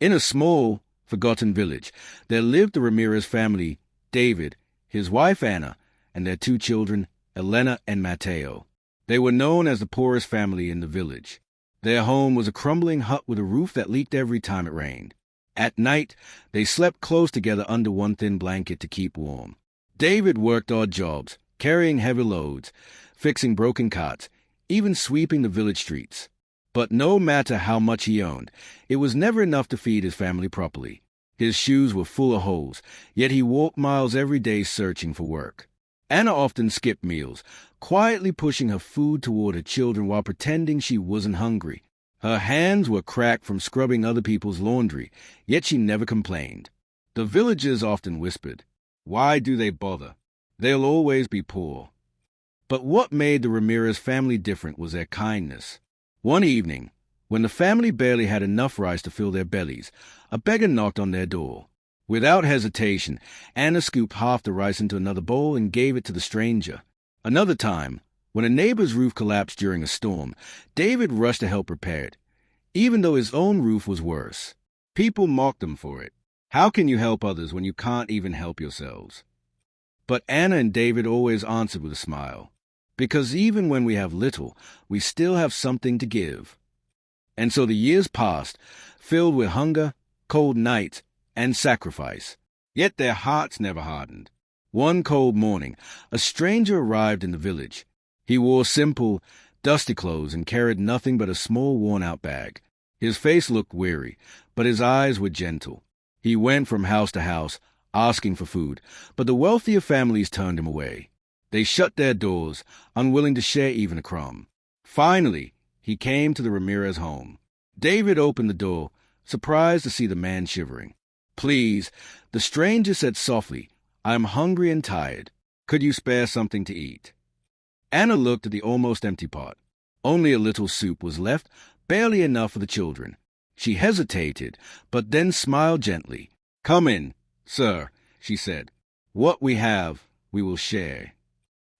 In a small, forgotten village, there lived the Ramirez family, David, his wife Anna, and their two children, Elena and Mateo. They were known as the poorest family in the village. Their home was a crumbling hut with a roof that leaked every time it rained. At night, they slept close together under one thin blanket to keep warm. David worked odd jobs, carrying heavy loads, fixing broken cots, even sweeping the village streets. But no matter how much he owned, it was never enough to feed his family properly. His shoes were full of holes, yet he walked miles every day searching for work. Anna often skipped meals, quietly pushing her food toward her children while pretending she wasn't hungry. Her hands were cracked from scrubbing other people's laundry, yet she never complained. The villagers often whispered, "Why do they bother? They'll always be poor." But what made the Ramirez family different was their kindness. One evening, when the family barely had enough rice to fill their bellies, a beggar knocked on their door. Without hesitation, Anna scooped half the rice into another bowl and gave it to the stranger. Another time, when a neighbor's roof collapsed during a storm, David rushed to help repair it, even though his own roof was worse. People mocked him for it. How can you help others when you can't even help yourselves? But Anna and David always answered with a smile, because even when we have little, we still have something to give. And so the years passed, filled with hunger, cold nights, and sacrifice. Yet their hearts never hardened. One cold morning, a stranger arrived in the village. He wore simple, dusty clothes and carried nothing but a small worn-out bag. His face looked weary, but his eyes were gentle. He went from house to house, asking for food, but the wealthier families turned him away. They shut their doors, unwilling to share even a crumb. Finally, he came to the Ramirez home. David opened the door, surprised to see the man shivering. "Please," the stranger said softly, "I am hungry and tired. Could you spare something to eat?" Anna looked at the almost empty pot. Only a little soup was left, barely enough for the children. She hesitated, but then smiled gently. "Come in, sir," she said. "What we have, we will share."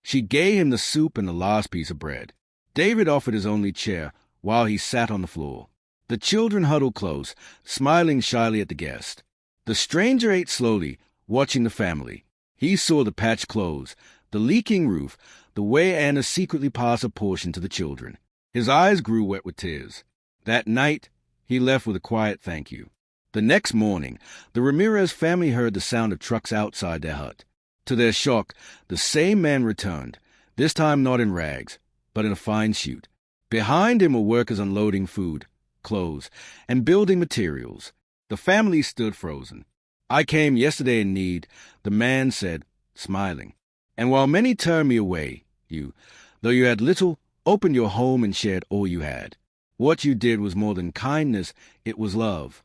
She gave him the soup and the last piece of bread. David offered his only chair while he sat on the floor. The children huddled close, smiling shyly at the guest. The stranger ate slowly, watching the family. He saw the patched clothes, the leaking roof, the way Anna secretly passed a portion to the children. His eyes grew wet with tears. That night, he left with a quiet thank you. The next morning, the Ramirez family heard the sound of trucks outside their hut. To their shock, the same man returned, this time not in rags, but in a fine suit. Behind him were workers unloading food, clothes, and building materials. The family stood frozen. "I came yesterday in need," the man said, smiling. "And while many turned me away, though you had little, opened your home and shared all you had. What you did was more than kindness, it was love."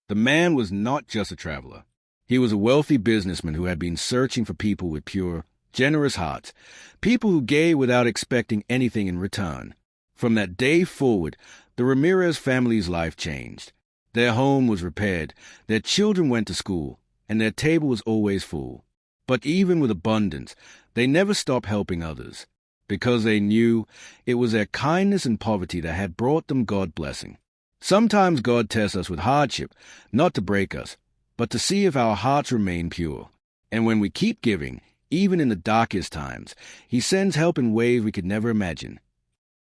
The man was not just a traveler. He was a wealthy businessman who had been searching for people with pure, generous hearts, people who gave without expecting anything in return. From that day forward, the Ramirez family's life changed. Their home was repaired, their children went to school, and their table was always full. But even with abundance, they never stopped helping others, because they knew it was their kindness and poverty that had brought them God's blessing. Sometimes God tests us with hardship, not to break us, but to see if our hearts remain pure. And when we keep giving, even in the darkest times, He sends help in ways we could never imagine.